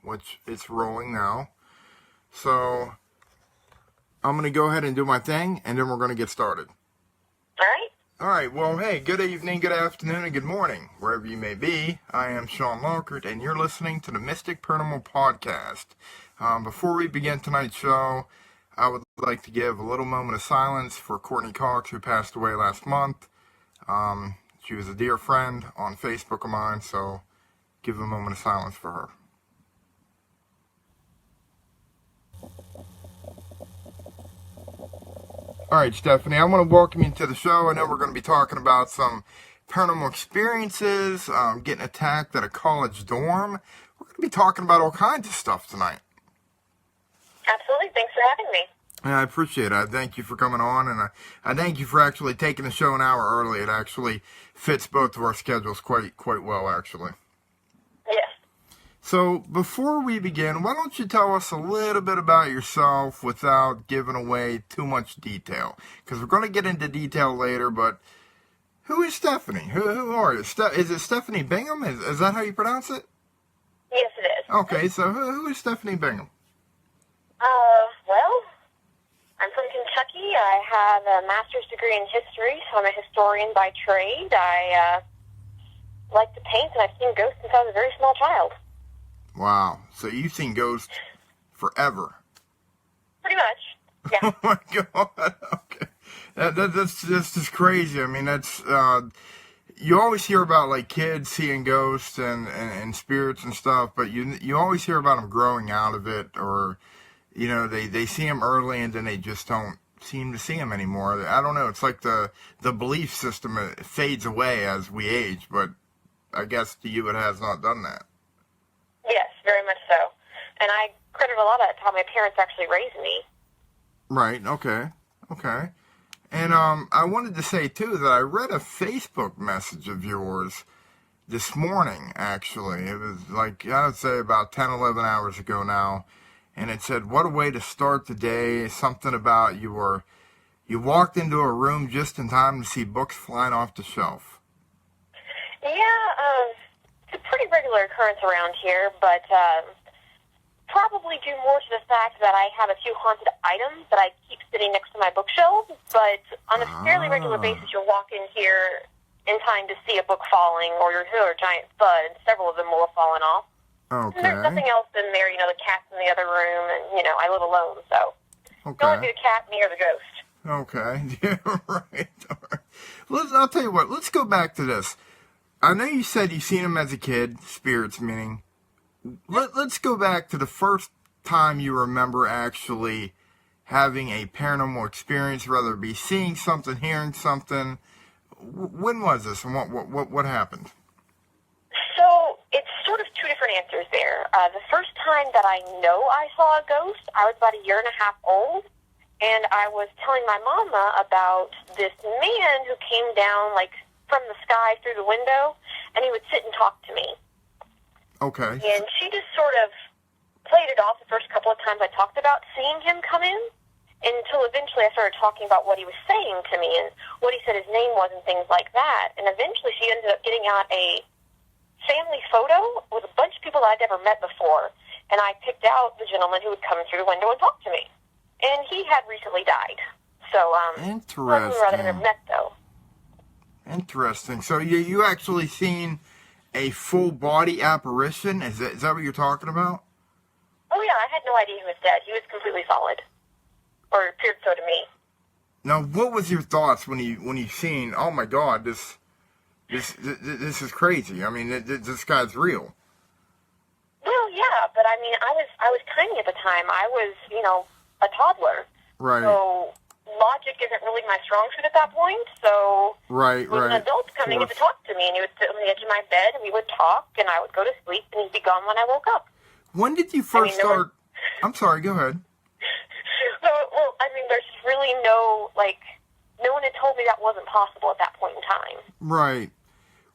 which it's rolling now. So I'm going to go ahead and do my thing, and then we're going to get started. All right. All right. Well, hey, good evening, good afternoon, and good morning, wherever you may be. I am Sean Lockhart, and you're listening to the Mystic Paranormal Podcast. Before we begin tonight's show, I would like to give a little moment of silence for Courtney Cox, who passed away last month. She was a dear friend on Facebook of mine, so give a moment of silence for her. All right, Stephanie, I want to welcome you to the show. I know we're going to be talking about some paranormal experiences, getting attacked at a college dorm. We're going to be talking about all kinds of stuff tonight. Absolutely. Thanks for having me. Yeah, I appreciate it. I thank you for coming on, and I thank you for actually taking the show an hour early. It actually fits both of our schedules quite well, actually. Yes. So, before we begin, why don't you tell us a little bit about yourself without giving away too much detail? Because we're going to get into detail later, but who is Stephanie? Who are you? Is it Stephanie Bingham? Is that how you pronounce it? Yes, it is. Okay, so who is Stephanie Bingham? Well, I'm from Kentucky. I have a master's degree in history, so I'm a historian by trade. I like to paint, and I've seen ghosts since I was a very small child. Wow. So you've seen ghosts forever. Pretty much, yeah. Oh my God. Okay. That's just crazy. I mean, that's, you always hear about like kids seeing ghosts and spirits and stuff, but you always hear about them growing out of it, or, you know, they see them early and then they just don't seem to see them anymore. I don't know. It's like the belief system fades away as we age, but I guess to you it has not done that. Yes, very much so. And I credit a lot of that to how my parents actually raised me. Right, okay. And I wanted to say, too, that I read a Facebook message of yours this morning, actually. It was like, I would say about 10, 11 hours ago now. And it said, what a way to start the day. Something about you walked into a room just in time to see books flying off the shelf. Yeah, it's a pretty regular occurrence around here, but probably due more to the fact that I have a few haunted items that I keep sitting next to my bookshelves, but on a fairly regular basis, you'll walk in here in time to see a book falling, or you'll hear a giant thud. Several of them will have fallen off. Okay. And there's nothing else in there, you know, the cat's in the other room, and, you know, I live alone, so Okay. it's only be the cat, me, or the ghost. Okay. Yeah, right. All right. I'll tell you what, let's go back to this. I know you said you've seen them as a kid, spirits meaning. Let's go back to the first time you remember actually having a paranormal experience, whether it be seeing something, hearing something. When was this, and what happened? So it's sort of two different answers there. The first time that I know I saw a ghost, I was about a year and a half old, and I was telling my mama about this man who came down, like, from the sky through the window, and he would sit and talk to me. Okay. And she just sort of played it off the first couple of times I talked about seeing him come in, until eventually I started talking about what he was saying to me and what he said his name was and things like that. And eventually she ended up getting out a family photo with a bunch of people that I'd never met before, and I picked out the gentleman who would come through the window and talk to me. And he had recently died. So, interesting. rather than met, though. Interesting. So you actually seen a full body apparition? Is that what you're talking about? Oh yeah, I had no idea he was dead. He was completely solid, or appeared so to me. Now, what was your thoughts when you seen? Oh my God, this is crazy. I mean, this guy's real. Well, yeah, but I mean, I was tiny at the time. I was, you know, a toddler. Right. So logic isn't really my strong suit at that point, so right, he was an adult coming in to talk to me, and he would sit on the edge of my bed, and we would talk, and I would go to sleep, and he'd be gone when I woke up. When did you first start? I'm sorry, go ahead. Well, I mean, there's really no one had told me that wasn't possible at that point in time. Right.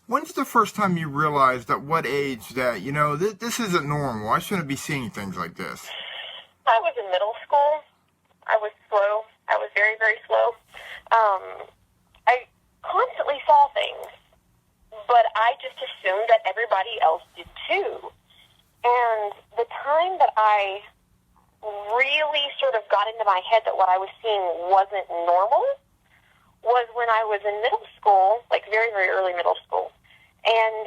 When's the first time you realized at what age that, you know, this isn't normal, I shouldn't be seeing things like this? I was in middle school. I was slow. I was very, very slow. I constantly saw things, but I just assumed that everybody else did too. And the I really sort of got into my head that what I was seeing wasn't normal was when I was in middle school, like very, very early middle school. And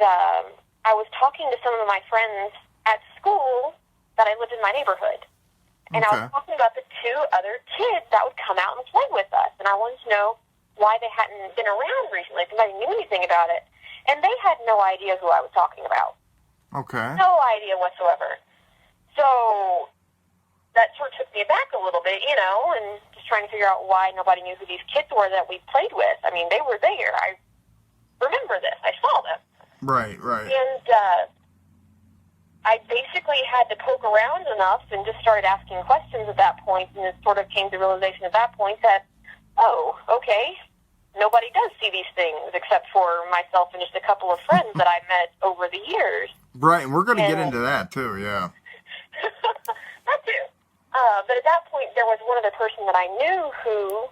I was talking to some of my friends at school that I lived in my neighborhood. And I was talking about the two other kids that would come out and play with us. And I wanted to know why they hadn't been around recently, if anybody knew anything about it. And they had no idea who I was talking about. Okay. No idea whatsoever. So that sort of took me aback a little bit, and just trying to figure out why nobody knew who these kids were that we played with. I mean, they were there. I remember this. I saw them. Right. And I basically had to poke around enough and just started asking questions at that point, and it sort of came to the realization at that point that, oh, okay, nobody does see these things except for myself and just a couple of friends that I met over the years. Right, and we're going to get into that too, yeah. That too. But at that point, there was one other person that I knew who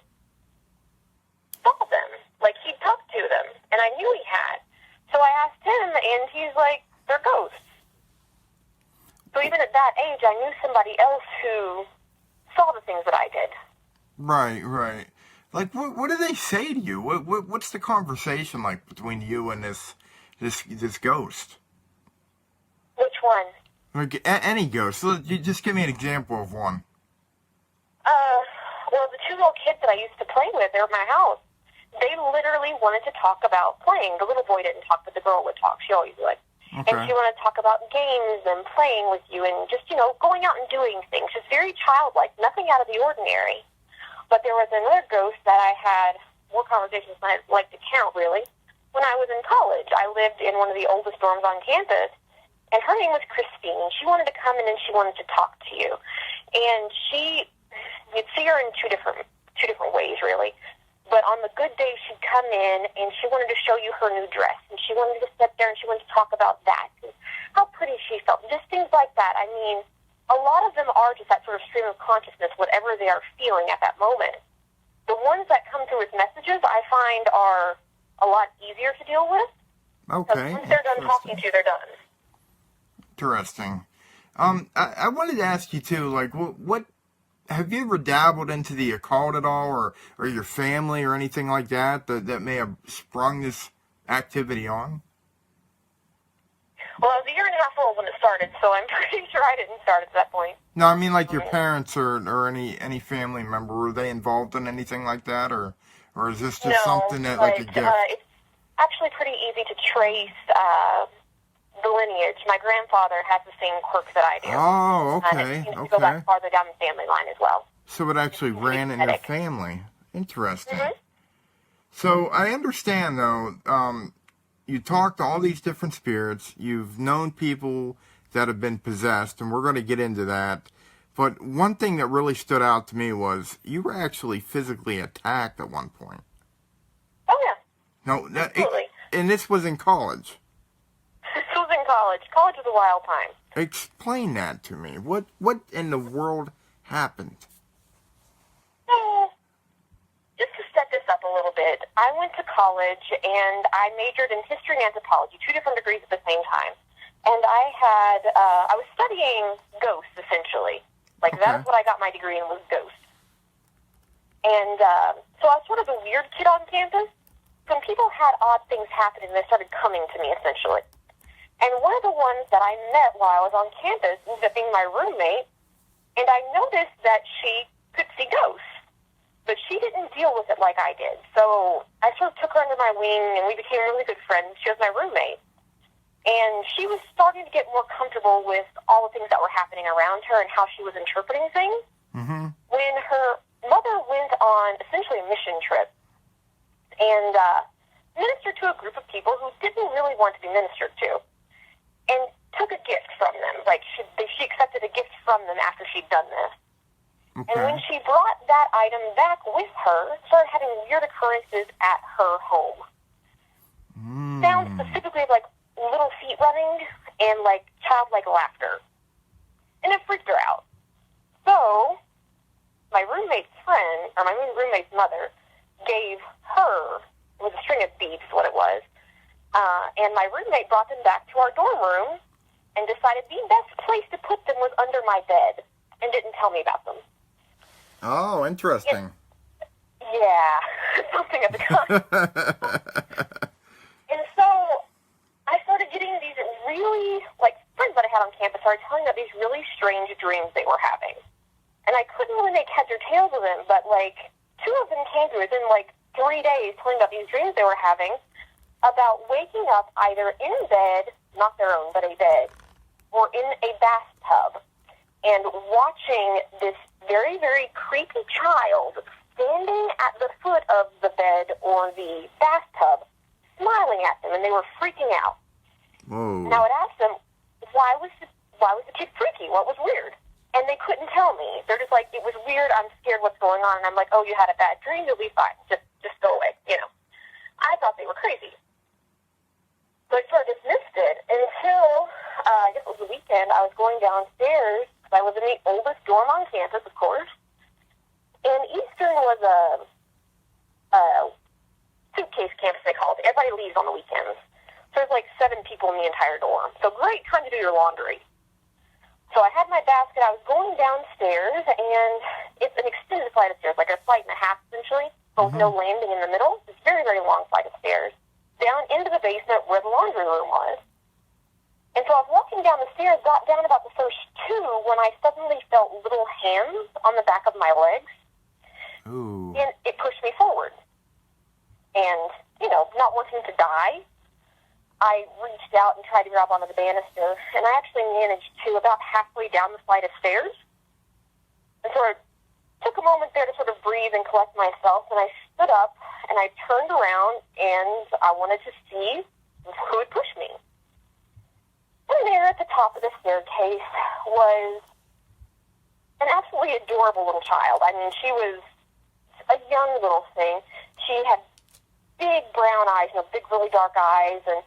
saw them. Like, he talked to them, and I knew he had. So I asked him, and he's like, they're ghosts. So even at that age, I knew somebody else who saw the things that I did. Right. Like, what do they say to you? What's the conversation like between you and this ghost? Which one? Like, any ghost. So you just give me an example of one. Well, the two little kids that I used to play with, they were at my house. They literally wanted to talk about playing. The little boy didn't talk, but the girl would talk. She always would. Okay. And she wanted to talk about games and playing with you and just, going out and doing things. Just very childlike, nothing out of the ordinary. But there was another ghost that I had more conversations than I'd like to count, really. When I was in college, I lived in one of the oldest dorms on campus, and her name was Christine. She wanted to come in and she wanted to talk to you. And you'd see her in two different ways, really. But on the good days, she'd come in, and she wanted to show you her new dress. And she wanted to sit there, and she wanted to talk about that, and how pretty she felt, just things like that. I mean, a lot of them are just that sort of stream of consciousness, whatever they are feeling at that moment. The ones that come through with messages, I find, are a lot easier to deal with. Okay. Once they're done talking to you, they're done. Interesting. I wanted to ask you, too, like, what have you ever dabbled into the occult at all, or your family or anything like that may have sprung this activity on? Well, I was a year and a half old when it started, so I'm pretty sure I didn't start at that point. No, I mean like your parents or any family member, were they involved in anything like that, or is this just something that like a gift? It's actually pretty easy to trace the lineage. My grandfather has the same quirks that I do. Oh, okay, it seems to go back farther down the family line as well. So it actually ran in your family. Interesting. Mm-hmm. So I understand, though, you talk to all these different spirits. You've known people that have been possessed, and we're going to get into that. But one thing that really stood out to me was you were actually physically attacked at one point. Oh, yeah. No, absolutely. And this was in college. This was in college. College was a wild time. Explain that to me. What in the world happened? Just to set this up a little bit, I went to college and I majored in history and anthropology, 2 different degrees at the same time. And I was studying ghosts, essentially. Like, Okay. That's what I got my degree in, was ghosts. And so I was sort of a weird kid on campus. Some people had odd things happen, and they started coming to me, essentially. And one of the ones that I met while I was on campus ended up being my roommate, and I noticed that she could see ghosts. But she didn't deal with it like I did. So I sort of took her under my wing, and we became really good friends. She was my roommate. And she was starting to get more comfortable with all the things that were happening around her and how she was interpreting things. Mm-hmm. When her mother went on essentially a mission trip and ministered to a group of people who didn't really want to be ministered to, and took a gift from them. Like, she accepted a gift from them after she'd done this. Okay. And when she brought that item back with her, started having weird occurrences at her home. Sounds specifically of, like, little feet running and, like, childlike laughter. And it freaked her out. So, my roommate's mother gave her, it was a string of beads is what it was, and my roommate brought them back to our dorm room and decided the best place to put them was under my bed and didn't tell me about them. Oh, interesting. Yeah, something of the kind. And so I started getting these really, like, friends that I had on campus started telling me about these really strange dreams they were having. And I couldn't really make heads or tails of them, but, like, 2 of them came to within, like, 3 days telling about these dreams they were having about waking up either in bed, not their own, but a bed, or in a bathtub, and watching this very, very creepy child standing at the foot of the bed or the bathtub, smiling at them, and they were freaking out. Whoa. Now, I'd asked them, why was the kid freaky? What was weird? And they couldn't tell me. They're just like, it was weird, I'm scared, what's going on? And I'm like, oh, you had a bad dream, you'll be fine. Just go away, you know. I thought they were crazy. So I sort of dismissed it until, I guess it was the weekend, I was going downstairs, because I was in the oldest dorm on campus, of course, and Eastern was a suitcase campus, they call it. Everybody leaves on the weekends. So there's like 7 people in the entire dorm. So great time to do your laundry. So I had my basket, I was going downstairs, and it's an extended flight of stairs, like a flight and a half, essentially, but with no landing in the middle. It's a very, very long flight of stairs, down into the basement where the laundry room was. And so I was walking down the stairs, got down about the first 2, when I suddenly felt little hands on the back of my legs. Ooh. And it pushed me forward. And, you know, not wanting to die, I reached out and tried to grab onto the banister, and I actually managed to about halfway down the flight of stairs. And so I took a moment there to sort of breathe and collect myself, and I stood up, and I turned around, and I wanted to see who would push me. And there at the top of the staircase was an absolutely adorable little child. I mean, she was a young little thing. She had big brown eyes, you know, big, really dark eyes, and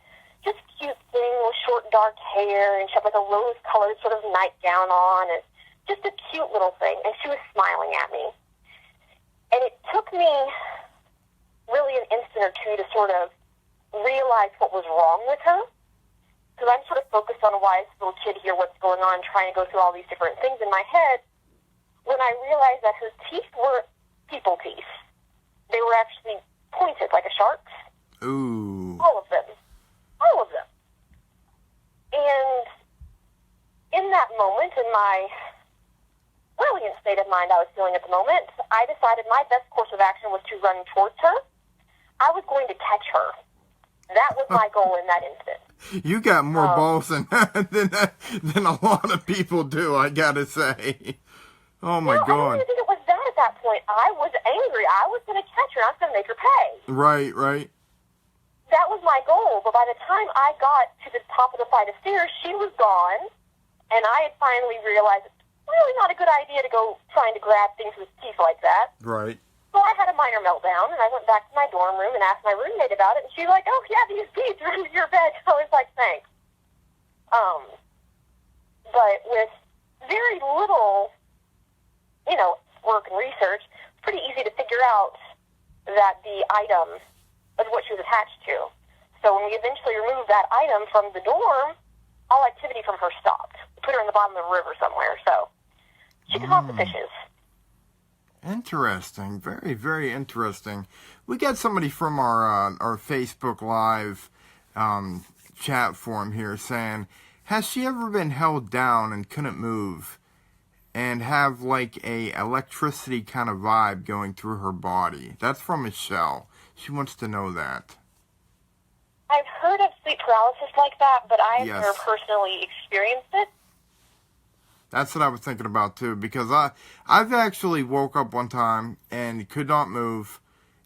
just cute thing with short, dark hair, and she had like a rose-colored sort of nightgown on, and just a cute little thing, and she was smiling at me. And it took me really an instant or two to sort of realize what was wrong with her, because I'm sort of focused on why is this little kid here, what's going on, trying to go through all these different things in my head, when I realized that her teeth were people teeth. They were actually pointed like a shark's. Ooh. All of them. All of them. And in that moment, in my brilliant state of mind I was feeling at the moment, I decided my best course of action was to run towards her. I was going to catch her. That was my goal in that instant. You got more balls than than a lot of people do, I gotta say. Oh my God. I didn't even think it was that at that point. I was angry. I was going to catch her. I was going to make her pay. Right, right. That was my goal. But by the time I got to the top of the flight of stairs, she was gone. And I had finally realized it's really not a good idea to go trying to grab things with teeth like that. Right. So I had a minor meltdown, and I went back to my dorm room and asked my roommate about it. And she's like, oh, yeah, these teeth are under your bed. I was like, thanks. But with very little, you know, work and research, it's pretty easy to figure out that the item was what she was attached to. So when we eventually removed that item from the dorm, all activity from her stopped. We put her in the bottom of the river somewhere, so she can haunt the fishes. Interesting. Very, very interesting. We got somebody from our Facebook Live chat forum here saying, has she ever been held down and couldn't move and have like a electricity kind of vibe going through her body? That's from Michelle. She wants to know that. I've heard of sleep paralysis like that, but I've Yes. never personally experienced it. That's what I was thinking about too, because I've actually woke up one time and could not move,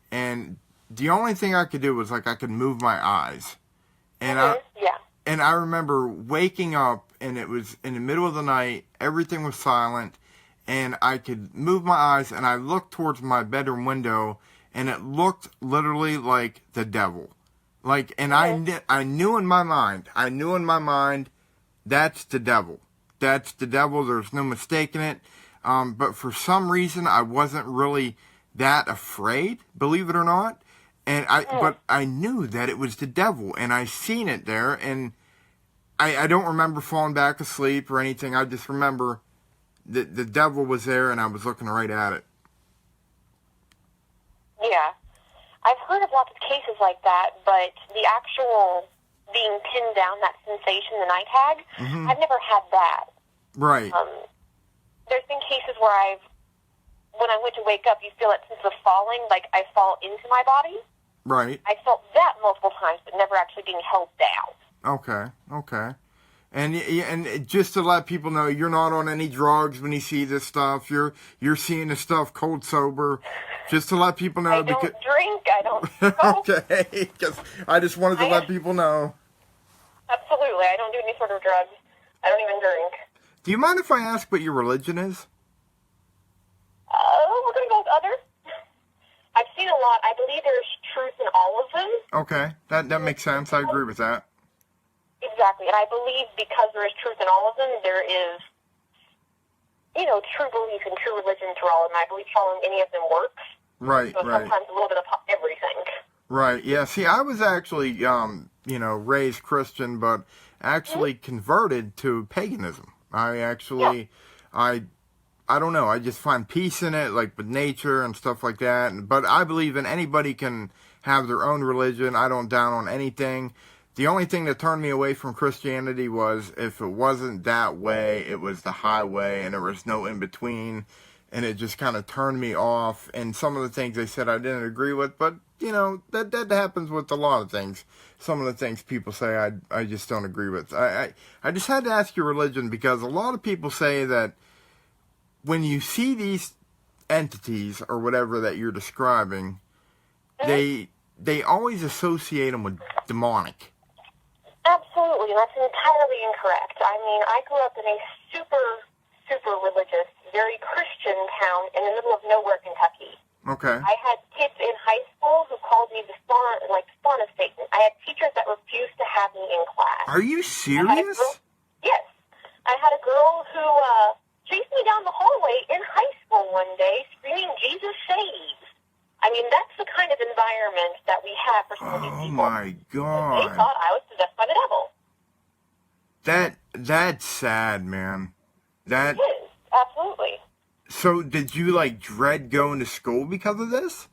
and the only thing I could do was like I could move my eyes, and I remember waking up and it was in the middle of the night, everything was silent, and I could move my eyes and I looked towards my bedroom window and it looked literally like the devil, like, and I knew in my mind, that's the devil. That's the devil. There's no mistaking it. But for some reason, I wasn't really that afraid, believe it or not. And but I knew that it was the devil, and I seen it there. And I don't remember falling back asleep or anything. I just remember the devil was there and I was looking right at it. Yeah. I've heard of lots of cases like that, but the actual being pinned down, that sensation, the night hag, I've never had that. Right. There's been cases where when I went to wake up, you feel that sense of falling, like I fall into my body. Right. I felt that multiple times, but never actually being held down. Okay. And just to let people know, you're not on any drugs when you see this stuff. You're seeing this stuff cold sober. Just to let people know. I don't drink. I don't smoke. Okay, because I just wanted to let people know. Absolutely. I don't do any sort of drugs. I don't even drink. Do you mind if I ask what your religion is? We're going to go with other. I've seen a lot. I believe there's truth in all of them. Okay, that makes sense. I agree with that. Exactly. And I believe because there is truth in all of them, there is, true belief and true religion through all of them. I believe following any of them works. Right, so right. Sometimes a little bit of everything. Right, yeah. See, I was actually, raised Christian, but actually converted to paganism. I actually, I don't know, I just find peace in it, like with nature and stuff like that. But I believe in anybody can have their own religion. I don't down on anything. The only thing that turned me away from Christianity was if it wasn't that way, it was the highway, and there was no in between. And it just kind of turned me off. And some of the things they said I didn't agree with, but that happens with a lot of things. Some of the things people say I just don't agree with. I just had to ask your religion because a lot of people say that when you see these entities or whatever that you're describing, they always associate them with demonic. Absolutely, that's entirely incorrect. I mean, I grew up in a super, super religious, very Christian town in the middle of nowhere, Kentucky. Okay. I had kids in high school who called me the spawn of Satan. I had teachers that refused to have me in class. Are you serious? Yes. I had a girl who chased me down the hallway in high school one day screaming, "Jesus saves." I mean, that's the kind of environment that we have for some of these people. Oh, my God. They thought I was possessed by the devil. That's sad, man. It is, absolutely. So, did you, dread going to school because of this?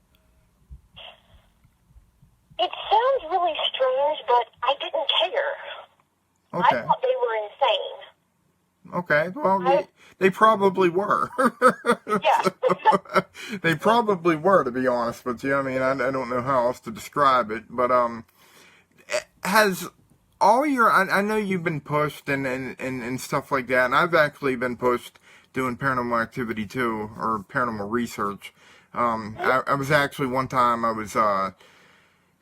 It sounds really strange, but I didn't care. Okay. I thought they were insane. Okay, well, they probably were. Yeah. They probably were, to be honest with you. I mean, I don't know how else to describe it, but has all your, I know you've been pushed and stuff like that, and I've actually been pushed doing paranormal activity too, or paranormal research. I was actually, one time, I was,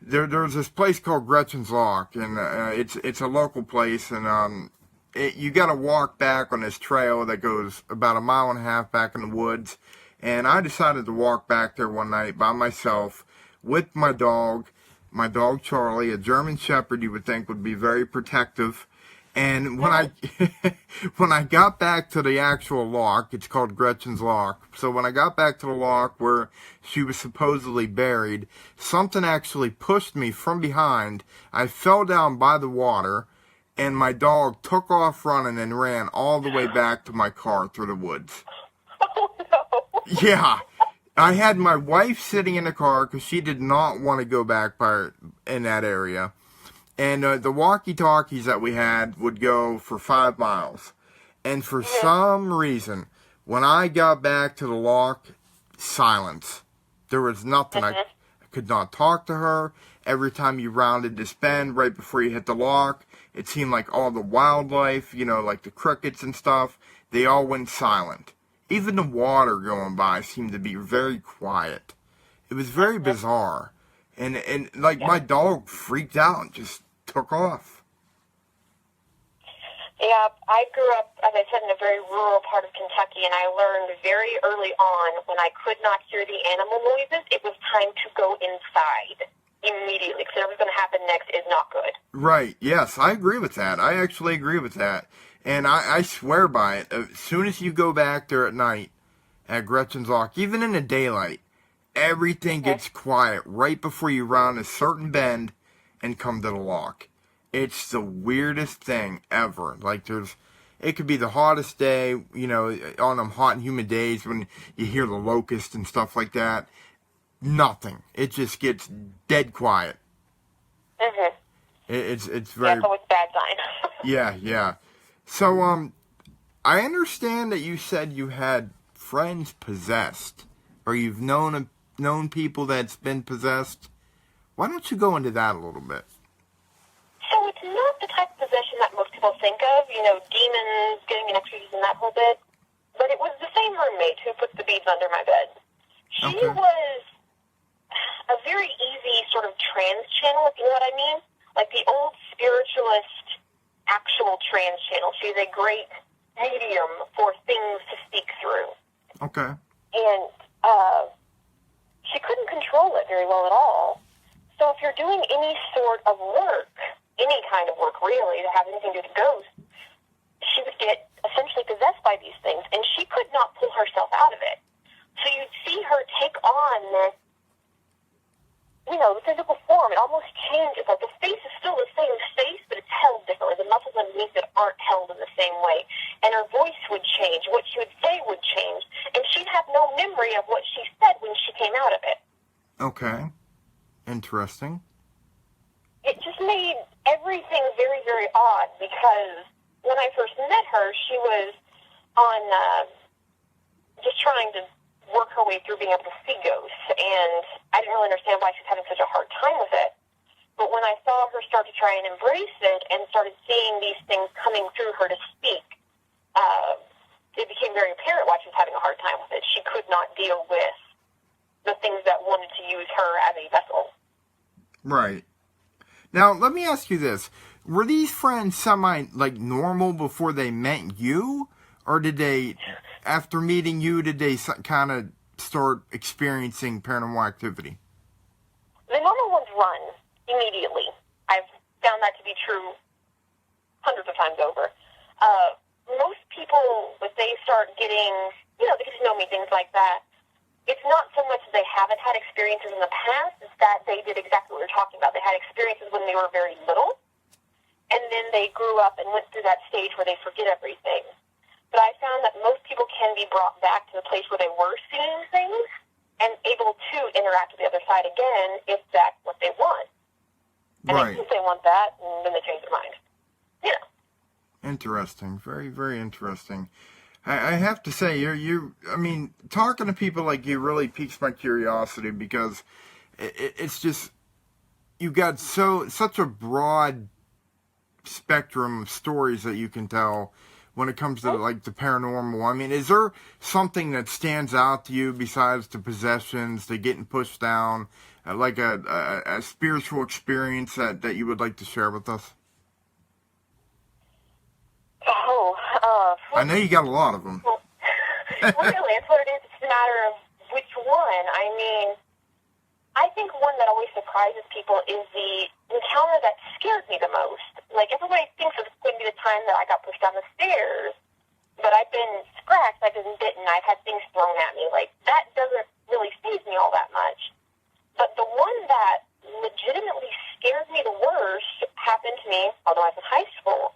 there's this place called Gretchen's Lock, and it's a local place, and you got to walk back on this trail that goes about 1.5 miles back in the woods. And I decided to walk back there one night by myself with my dog Charlie, a German Shepherd. You would think would be very protective. And when I got back to the actual lock, it's called Gretchen's Lock. So when I got back to the lock where she was supposedly buried, something actually pushed me from behind. I fell down by the water. And my dog took off running and ran all the way back to my car through the woods. Oh, no. Yeah. I had my wife sitting in the car because she did not want to go back in that area. And the walkie-talkies that we had would go for 5 miles. And for some reason, when I got back to the lock, silence. There was nothing. I could not talk to her. Every time you rounded this bend right before you hit the lock, it seemed like all the wildlife, like the crickets and stuff, they all went silent. Even the water going by seemed to be very quiet. It was very bizarre. And my dog freaked out and just took off. Yeah, I grew up, as I said, in a very rural part of Kentucky, and I learned very early on when I could not hear the animal noises, it was time to go inside. Immediately, because whatever's going to happen next is not good. Right, yes, I agree with that. I actually agree with that. And I swear by it. As soon as you go back there at night, at Gretchen's Lock, even in the daylight, everything gets quiet right before you round a certain bend and come to the lock. It's the weirdest thing ever. it could be the hottest day, on them hot and humid days when you hear the locust and stuff like that. Nothing. It just gets dead quiet. Mhm. It's Yeah, very it's always a bad sign. yeah. So I understand that you said you had friends possessed, or you've known people that's been possessed. Why don't you go into that a little bit? So it's not the type of possession that most people think of, demons, getting an exorcism, that whole bit. But it was the same roommate who put the beads under my bed. She Okay. was a very easy sort of trans channel, if you know what I mean. Like the old spiritualist actual trans channel. She's a great medium for things to speak through. Okay. And she couldn't control it very well at all. So if you're doing any sort of work, any kind of work really, to have anything to do with ghosts, she would get essentially possessed by these things, and she could not pull herself out of it. So you'd see her take on this, the physical form. It almost changes. Like the face is still the same face, but it's held differently. The muscles underneath it aren't held in the same way. And her voice would change. What she would say would change. And she'd have no memory of what she said when she came out of it. Okay. Interesting. It just made everything very, very odd because when I first met her, she was on just trying to work her way through being able to see ghosts, and I didn't really understand why she was having such a hard time with it. But when I saw her start to try and embrace it and started seeing these things coming through her to speak, it became very apparent why she was having a hard time with it. She could not deal with the things that wanted to use her as a vessel. Right. Now, let me ask you this. Were these friends normal before they met you? Or did they, after meeting you, did they kind of start experiencing paranormal activity? The normal ones run immediately. I've found that to be true hundreds of times over. Most people, if they start getting, they get to know me, things like that, it's not so much that they haven't had experiences in the past, it's that they did exactly what we're talking about. They had experiences when they were very little, and then they grew up and went through that stage where they forget everything. But I found that most people can be brought back to the place where they were seeing things and able to interact with the other side again if that's what they want. And Right. if they want that, then they change their mind. Interesting. Very, very interesting. I have to say, talking to people like you really piques my curiosity because it's just, you've got such a broad spectrum of stories that you can tell when it comes to the paranormal. I mean, is there something that stands out to you besides the possessions, the getting pushed down, like a spiritual experience that you would like to share with us? I know you got a lot of them. Well, really, that's what it is. It's a matter of which one. I mean, I think one that always surprises people is the encounter that scared me the most. Like, everybody thinks it's going to be the time that I got pushed down the stairs, but I've been scratched, I've been bitten, I've had things thrown at me. Like, that doesn't really faze me all that much. But the one that legitimately scared me the worst happened to me, although I was in high school.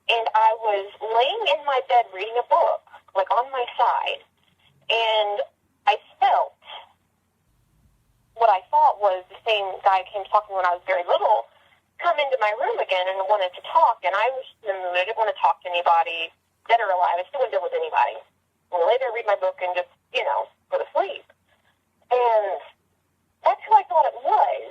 And I was laying in my bed reading a book, like on my side, and I felt what I thought was the same guy who came talking when I was very little come into my room again and wanted to talk. And I was in the mood. I didn't want to talk to anybody, dead or alive. I still wouldn't deal with anybody. I lay there, read my book, and just, go to sleep. And that's who I thought it was.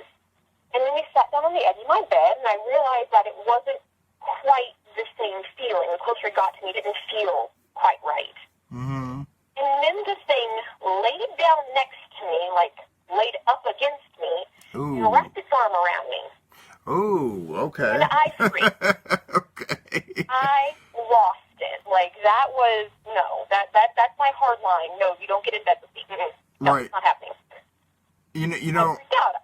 And then he sat down on the edge of my bed, and I realized that it wasn't quite the same feeling. The closer it got to me, it didn't feel quite right. Mm-hmm. And then the thing laid down next to me, like laid up against me, and wrapped its arm around me. Ooh, okay. And I freaked. Okay. I lost it. Like, that's my hard line. No, you don't get in bed with me. No, Right. it's not happening. You know, I freaked out.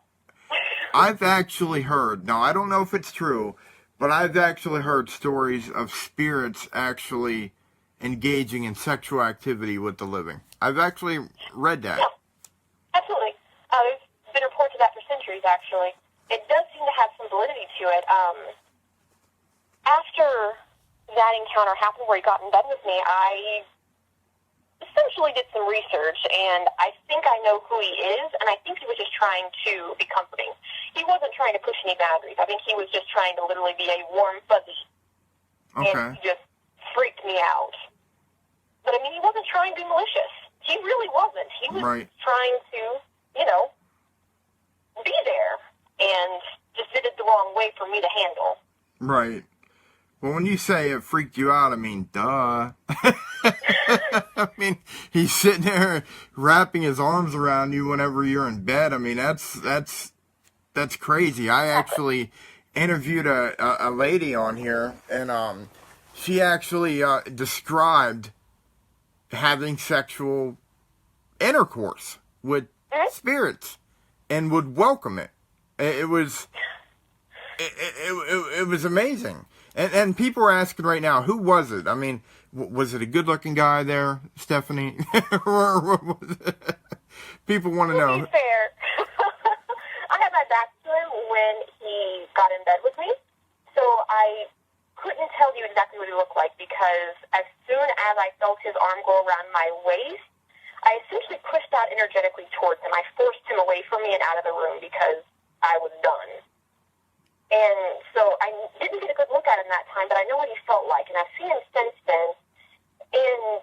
I've actually heard, now I don't know if it's true, but I've actually heard stories of spirits actually engaging in sexual activity with the living. I've actually read that. Yeah, absolutely. There's been reports of that for centuries, actually. It does seem to have some validity to it. After that encounter happened where he got in bed with me, I essentially did some research, and I think I know who he is, and I think he was just trying to be comforting. He wasn't trying to push any boundaries. I think he was just trying to literally be a warm fuzzy. Okay. And he just freaked me out. But, I mean, he wasn't trying to be malicious. He really wasn't. He was trying to, be there, and just did it the wrong way for me to handle. Right. Well, when you say it freaked you out, I mean, duh. I mean, he's sitting there wrapping his arms around you whenever you're in bed. I mean, that's crazy. I actually interviewed a lady on here, and she actually described having sexual intercourse with spirits and would welcome it. It was amazing. And people are asking right now, who was it? I mean, was it a good-looking guy there, Stephanie? People want to know. To be fair, I had my back to him when he got in bed with me, so I couldn't tell you exactly what he looked like, because as soon as I felt his arm go around my waist, I essentially pushed out energetically towards him. I forced him away from me and out of the room because I was done. And so I didn't get a good look at him that time, but I know what he felt like, and I've seen him since then. And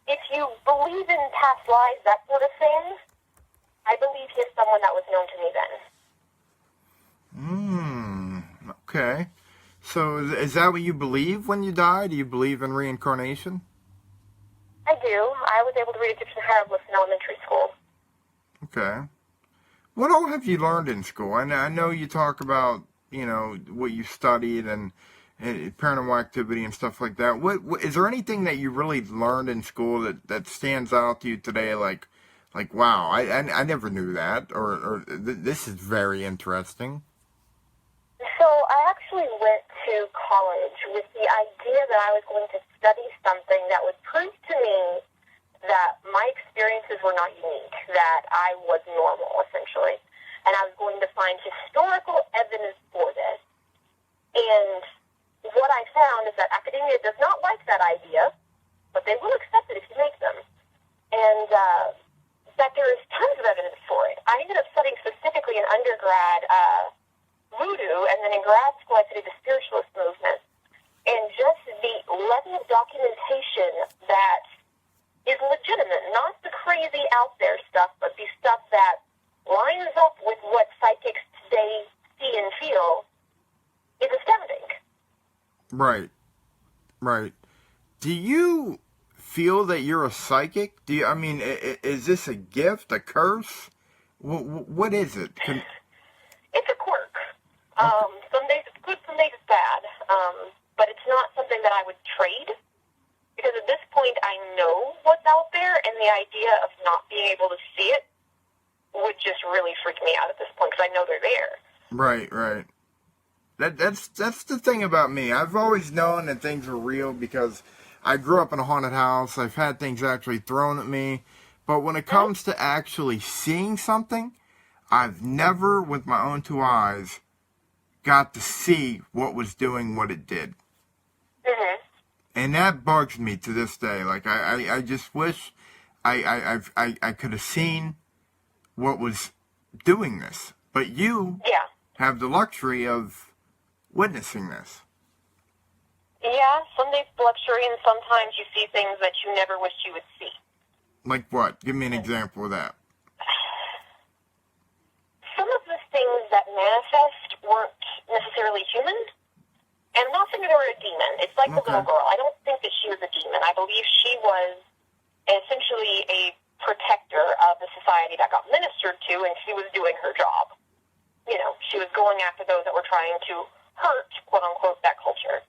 if you believe in past lives, that sort of thing, I believe he's someone that was known to me then. Okay. So is that what you believe when you die? Do you believe in reincarnation? I do. I was able to read Egyptian hieroglyphs in elementary school. Okay. What all have you learned in school? I know you talk about, what you studied and paranormal activity and stuff like that. What is there anything that you really learned in school that stands out to you today? Like wow, I never knew that, or this is very interesting. So I actually went to college with the idea that I was going to study something that would prove to me that my experiences were not unique, that I was normal, essentially. And I was going to find historical evidence for this. And what I found is that academia does not like that idea, but they will accept it if you make them. And that there is tons of evidence for it. I ended up studying specifically in undergrad voodoo, and then in grad school I studied the spiritualist movement. And just the level of documentation that is legitimate, not the crazy out there stuff, but the stuff that lines up with what psychics today see and feel is astounding. Right. Do you feel that you're a psychic? Is this a gift, a curse? What is it? It's a quirk. Some days it's good, some days it's bad. But it's not something that I would trade, because at this point I know what's out there, and the idea of not being able to see it would just really freak me out at this point, because I know they're there. Right. That's the thing about me. I've always known that things are real because I grew up in a haunted house. I've had things actually thrown at me. But when it comes to actually seeing something, I've never, with my own two eyes, got to see what was doing what it did. Mm-hmm. And that bugs me to this day. Like, I just wish I could have seen what was doing this. But you have the luxury of witnessing this. Yeah, some days it's luxury, and sometimes you see things that you never wished you would see. Like what? Give me an example of that. Some of the things that manifest weren't necessarily human. And I'm not saying they were a demon. It's like the little girl. I don't think that she was a demon. I believe she was essentially a protector of the society that got ministered to, and she was doing her job. She was going after those that were trying to hurt, quote-unquote, that culture.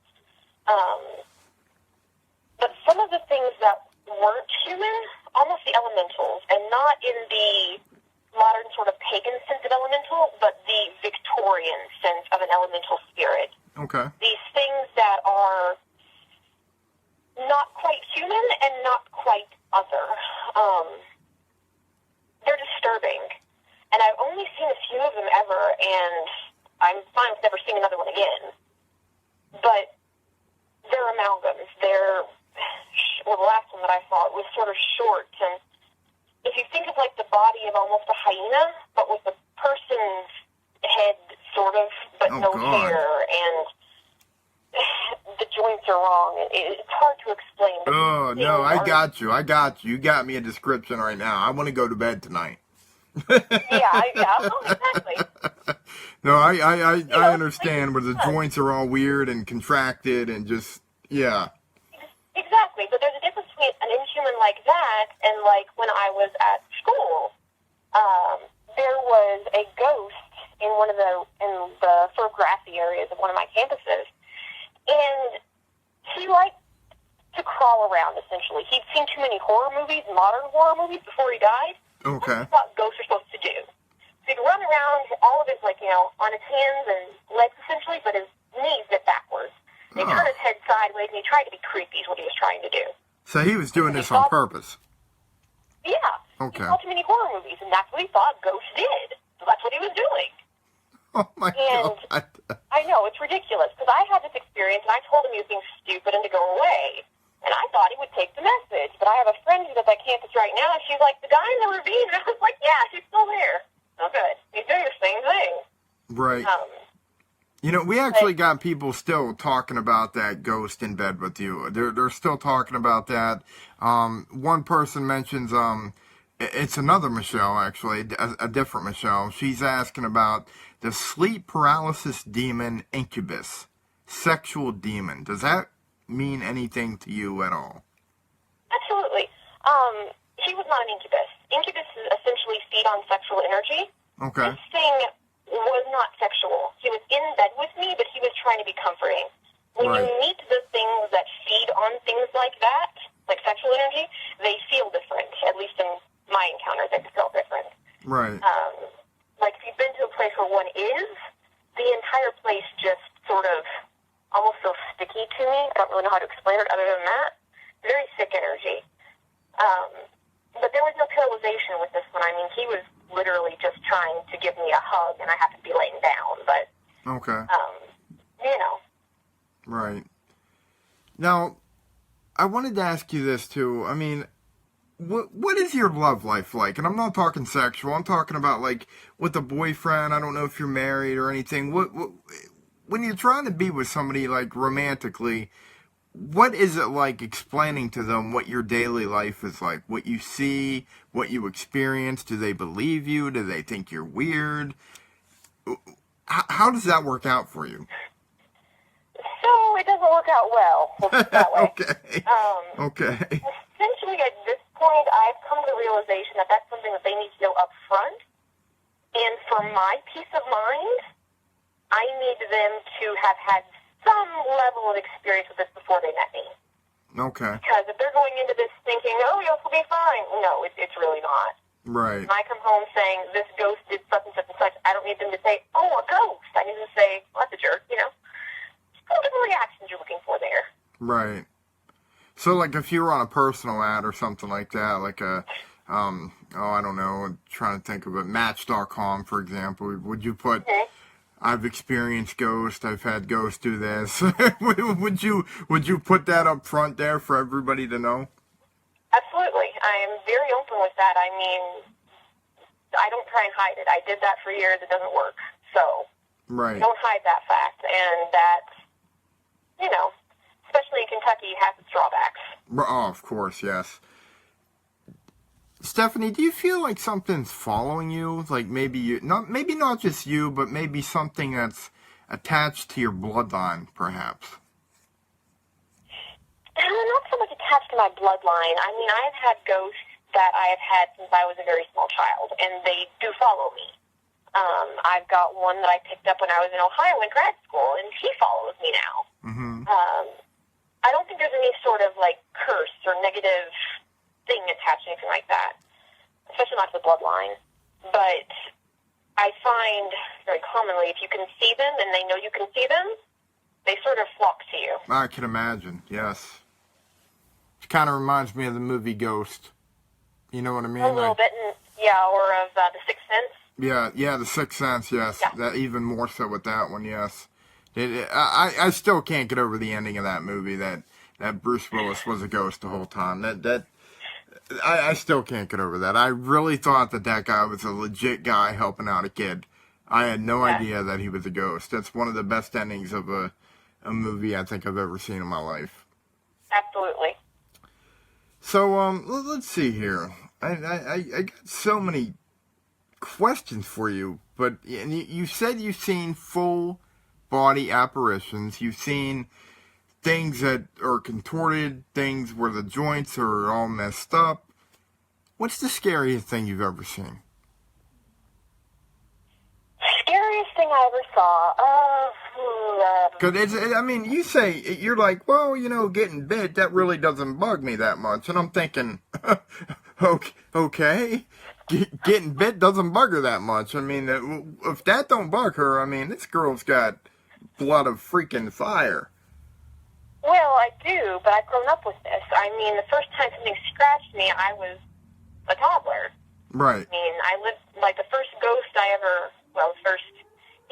But some of the things that weren't human, almost the elementals, and not in the modern sort of pagan sense of elemental, but the Victorian sense of an elemental spirit. Okay. These things that are not quite human and not quite other. They're disturbing. And I've only seen a few of them ever, and I'm fine with never seeing another one again. But they're a last one that I saw, it was sort of short, and if you think of like the body of almost a hyena, but with the person's head sort of, but Oh, no God. hair, and the joints are wrong. It's hard to explain. But Oh, no, I got you. You got me a description right now. I want to go to bed tonight. Yeah, oh, exactly. No, I understand where the joints are all weird and contracted and just, yeah. Exactly, but there's a difference between an inhuman like that and like when I was at school. There was a ghost in the sort of grassy areas of one of my campuses, and he liked to crawl around. Essentially, he'd seen too many modern horror movies before he died. Okay. That's what ghosts are supposed to do. So he'd run around, all of his on his hands and legs essentially, but his knees bent backwards. He turned his head sideways, and he tried to be creepy is what he was trying to do. So he was doing this on purpose? Yeah. Okay. He saw too many horror movies, and that's what he thought ghosts did. So that's what he was doing. Oh, my God. I know, it's ridiculous, because I had this experience, and I told him he was being stupid and to go away. And I thought he would take the message. But I have a friend who's at that campus right now, and she's like, the guy in the ravine. And I was like, yeah, she's still there. Oh, good. He's doing the same thing. Right. We actually got people still talking about that ghost in bed with you. They're still talking about that. One person mentions, it's another Michelle, actually, a different Michelle. She's asking about the sleep paralysis demon incubus, sexual demon. Does that mean anything to you at all? Absolutely. He was not an incubus. Incubuses essentially feed on sexual energy. Okay. This thing was not sexual. He was in bed with me, but he was trying to be comforting. When you meet the things that feed on things like that, like sexual energy, they feel different. At least in my encounters, they feel different. Right. Like if you've been to a place where one is, the entire place just sort of almost feels sticky to me. I don't really know how to explain it other than that. Very sick energy. But there was no paralyzation with this one. I mean, he was literally just trying to give me a hug, and I happened to be laying down. But, okay. Right. Now, I wanted to ask you this, too. I mean, what is your love life like? And I'm not talking sexual. I'm talking about, like, with a boyfriend. I don't know if you're married or anything. When you're trying to be with somebody, like, romantically, what is it like explaining to them what your daily life is like? What you see, what you experience? Do they believe you? Do they think you're weird? How does that work out for you? So it doesn't work out well. We'll put it that way. Okay. Okay. Essentially, at this point, I've come to the realization that that's something that they need to know up front. And for my peace of mind, I need them to have had some level of experience with this before they met me. Okay. Because if they're going into this thinking, oh, this will be fine, no, it's really not. Right. When I come home saying, this ghost did such and such and such, I don't need them to say, oh, a ghost. I need them to say, well, that's a jerk, What different reactions you're looking for there. Right. So, like, if you were on a personal ad or something like that, like a, I don't know, I'm trying to think of it, Match.com, for example, would you put... Mm-hmm. I've experienced ghosts. I've had ghosts do this. Would you put that up front there for everybody to know? Absolutely. I am very open with that. I mean, I don't try and hide it. I did that for years. It doesn't work. So don't hide that fact. And that, especially in Kentucky, has its drawbacks. Oh, of course, yes. Stephanie, do you feel like something's following you? Like maybe not just you, but maybe something that's attached to your bloodline, perhaps? Not so much attached to my bloodline. I mean, I've had ghosts that I have had since I was a very small child, and they do follow me. I've got one that I picked up when I was in Ohio in grad school, and he follows me now. Mm-hmm. I don't think there's any sort of, curse or negative thing attached to anything like that, especially not to the bloodline. But I find very commonly if you can see them and they know you can see them, they sort of flock to you. I can imagine, yes. It kind of reminds me of the movie Ghost. You know what I mean? A little bit, or of The Sixth Sense. Yeah, The Sixth Sense, yes. Yeah. That even more so with that one, yes. I still can't get over the ending of that movie. That that Bruce Willis was a ghost the whole time. I still can't get over that. I really thought that guy was a legit guy helping out a kid. I had no idea that he was a ghost. That's one of the best endings of a movie I think I've ever seen in my life. Absolutely. So, let's see here. I got so many questions for you, but you said you've seen full body apparitions. You've seen things that are contorted, things where the joints are all messed up. What's the scariest thing you've ever seen? Scariest thing I ever saw? Because I mean, you say, you're like, well, getting bit, that really doesn't bug me that much. And I'm thinking, okay, getting bit doesn't bug her that much. I mean, if that don't bug her, I mean, this girl's got blood of freaking fire. Well, I do, but I've grown up with this. I mean, the first time something scratched me, I was a toddler. Right. I mean, I lived, like, the first ghost I ever, well, the first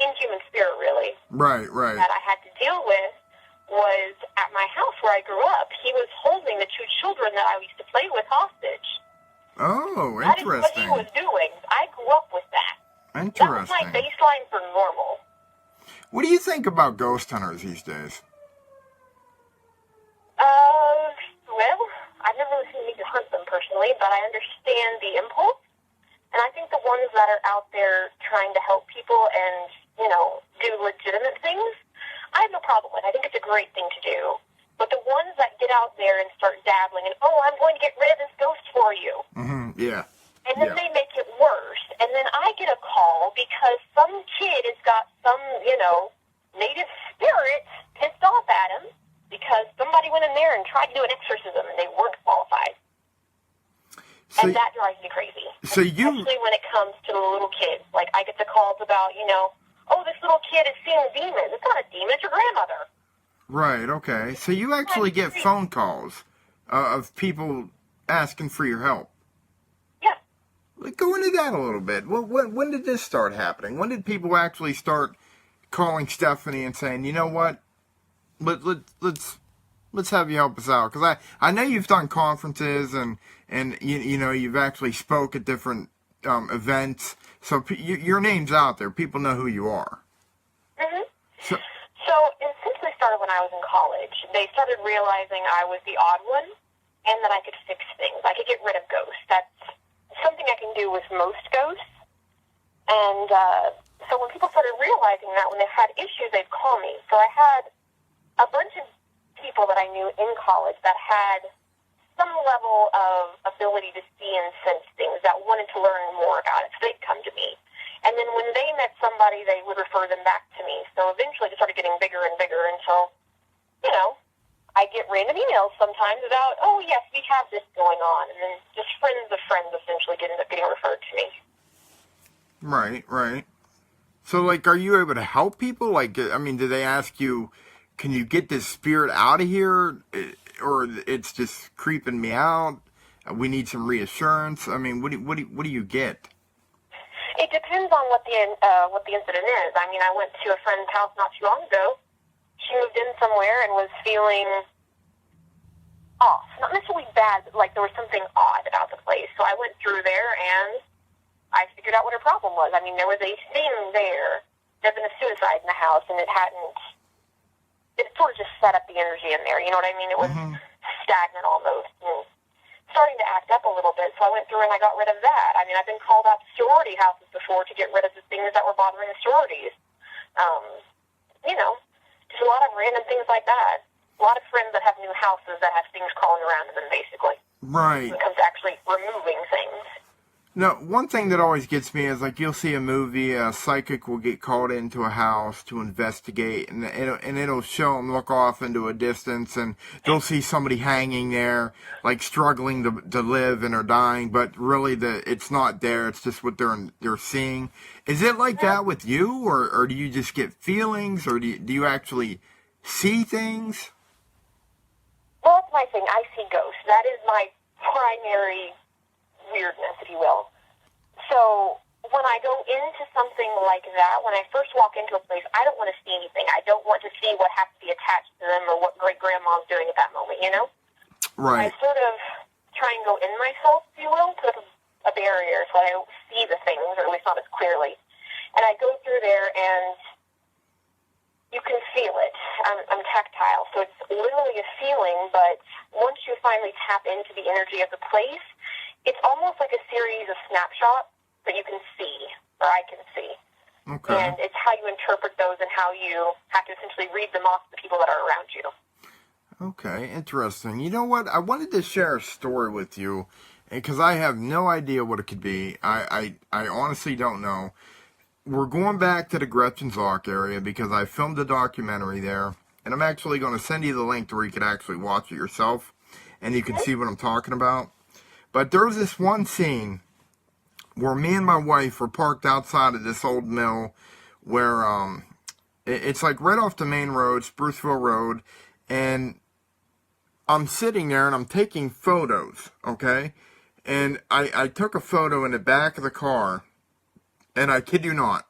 inhuman spirit, really. Right. That I had to deal with was at my house where I grew up. He was holding the two children that I used to play with hostage. Oh, That is interesting. what he was doing. I grew up with that. Interesting. That was my baseline for normal. What do you think about ghost hunters these days? Well, I've never really seen me hunt them personally, but I understand the impulse. And I think the ones that are out there trying to help people and, do legitimate things, I have no problem with. I think it's a great thing to do. But the ones that get out there and start dabbling and, I'm going to get rid of this ghost for you. Mm-hmm, yeah. And then they make it worse. And then I get a call because some kid has got some, native spirit pissed off at him because somebody went in there and tried to do an exorcism and they weren't qualified. So, and that drives me crazy. So Especially when it comes to the little kids. Like, I get the calls about, this little kid is seeing demons. It's not a demon, it's your grandmother. Right, okay. So you actually get phone calls of people asking for your help. Yeah. Go into that a little bit. Well, when did this start happening? When did people actually start calling Stephanie and saying, you know what, let's have you help us out? Because I know you've done conferences and you've actually spoke at different events, so your name's out there. People know who you are. Mm-hmm. So it essentially started when I was in college. They started realizing I was the odd one and that I could fix things. I could get rid of ghosts. That's something I can do with most ghosts. And so when people started realizing that, when they had issues, they'd call me. So I had a bunch of people that I knew in college that had some level of ability to see and sense things, that wanted to learn more about it. So they'd come to me. And then when they met somebody, they would refer them back to me. So eventually it started getting bigger and bigger until, I get random emails sometimes about, yes, we have this going on. And then just friends of friends essentially end up getting referred to me. Right. So, are you able to help people? Do they ask you, can you get this spirit out of here? Or it's just creeping me out? We need some reassurance. I mean, what do you get? It depends on what the incident is. I mean, I went to a friend's house not too long ago. She moved in somewhere and was feeling off. Not necessarily bad, but there was something odd about the place. So I went through there and I figured out what her problem was. I mean, there was a thing there. There had been a suicide in the house, and it sort of just set up the energy in there. You know what I mean? It was stagnant almost. And starting to act up a little bit, so I went through and I got rid of that. I mean, I've been called out to sorority houses before to get rid of the things that were bothering the sororities. Just a lot of random things like that. A lot of friends that have new houses that have things crawling around in them, basically. Right. When it comes to actually removing things. Now, one thing that always gets me is, you'll see a movie, a psychic will get called into a house to investigate, and it'll show them look off into a distance, and they'll see somebody hanging there, struggling to live and are dying, but really it's not there, it's just what they're seeing. Is it like that with you, or do you just get feelings, or do you actually see things? Well, that's my thing. I see ghosts. That is my primary weirdness, if you will. So when I go into something like that, when I first walk into a place, I don't want to see anything. I don't want to see what has to be attached to them or what great-grandma's doing at that moment, you know? Right. I sort of try and go in myself, if you will, put up a barrier so I don't see the things, or at least not as clearly. And I go through there, and you can feel it. I'm tactile, so it's literally a feeling, but once you finally tap into the energy of the place, it's almost like a series of snapshots that you can see, or I can see. Okay. And it's how you interpret those and how you have to essentially read them off to the people that are around you. Okay, interesting. You know what? I wanted to share a story with you, because I have no idea what it could be. I honestly don't know. We're going back to the Gretchen's Lock area because I filmed a documentary there, and I'm actually going to send you the link to where you can actually watch it yourself, and you can see what I'm talking about. But there's this one scene where me and my wife were parked outside of this old mill where it's like right off the main road, Spruceville Road, and I'm sitting there and I'm taking photos, okay? And I took a photo in the back of the car, and I kid you not,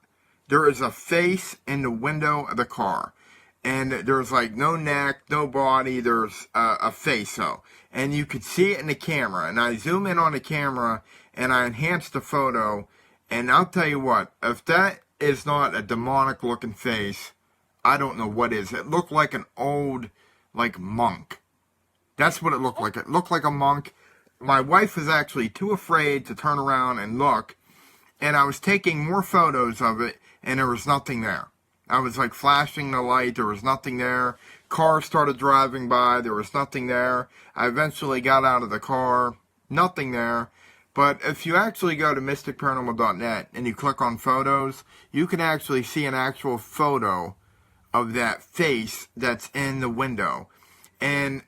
there is a face in the window of the car. And there's like no neck, no body, there's a face though. And you could see it in the camera. And I zoom in on the camera and I enhance the photo. And I'll tell you what, if that is not a demonic looking face, I don't know what is. It looked like an old, like, monk. That's what it looked like. It looked like a monk. My wife was actually too afraid to turn around and look. And I was taking more photos of it, and there was nothing there. I was like flashing the light, there was nothing there. Cars started driving by, there was nothing there. I eventually got out of the car, nothing there. But if you actually go to mysticparanormal.net and you click on photos, you can actually see an actual photo of that face that's in the window. And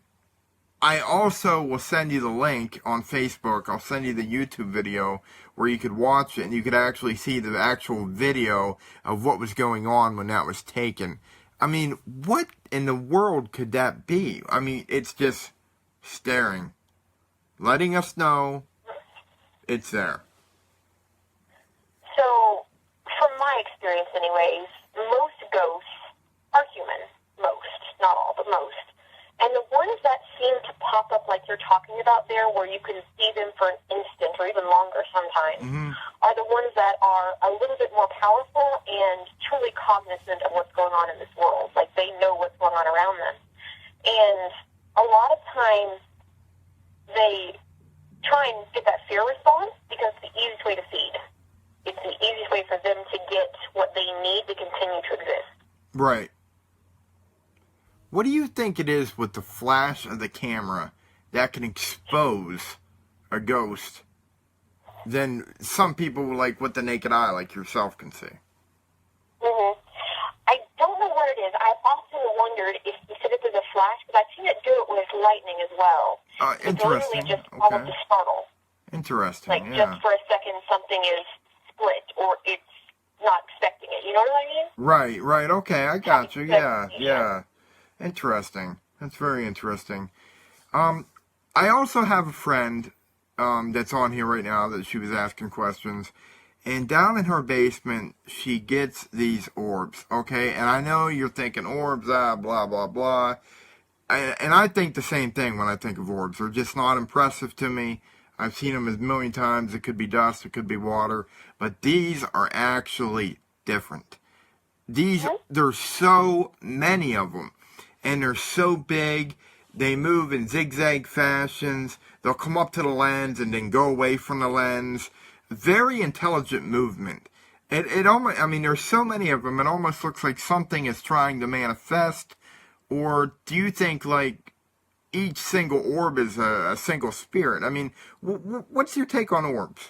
I also will send you the link on Facebook. I'll send you the YouTube video where you could watch it and you could actually see the actual video of what was going on when that was taken. I mean, what in the world could that be? I mean, it's just staring, letting us know it's there. So, from my experience anyways, most ghosts are human. Most. Not all, but most. And the ones that seem to pop up like you're talking about there, where you can see them for an instant or even longer sometimes, are the ones that are a little bit more powerful and truly cognizant of what's going on in this world. Like, they know what's going on around them. And a lot of times, they try and get that fear response because it's the easiest way to feed. It's the easiest way for them to get what they need to continue to exist. Right. What do you think it is with the flash of the camera that can expose a ghost than some people, like, with the naked eye, like yourself, can see? I don't know what it is. I've often wondered if you said it was a flash, but I've seen it do it with lightning as well. Interesting. It's literally just all of the startle. Interesting, like, just for a second, something is split, or it's not expecting it. You know what I mean? Right. Okay, I got you. Yeah. Interesting. That's very interesting. I also have a friend that's on here right now that she was asking questions. And down in her basement, she gets these orbs, okay? And I know you're thinking orbs, blah, blah, blah. And I think the same thing when I think of orbs. They're just not impressive to me. I've seen them a million times. It could be dust, it could be water. But these are actually different. There's so many of them. And they're so big, they move in zigzag fashions. They'll come up to the lens and then go away from the lens. Very intelligent movement. It almost, I mean, there's so many of them, it almost looks like something is trying to manifest. Or do you think, like, each single orb is a single spirit? I mean, what's your take on orbs?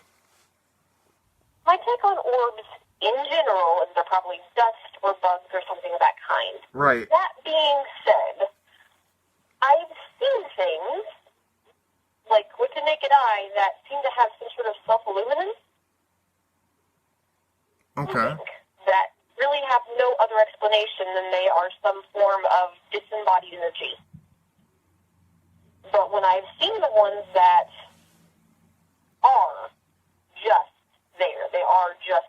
My take on orbs in general is they're probably dust or bugs or something of that kind. Right. That being said, I've seen things, like with the naked eye, that seem to have some sort of self-illuminance. Okay. That really have no other explanation than they are some form of disembodied energy. But when I've seen the ones that are just there, they are just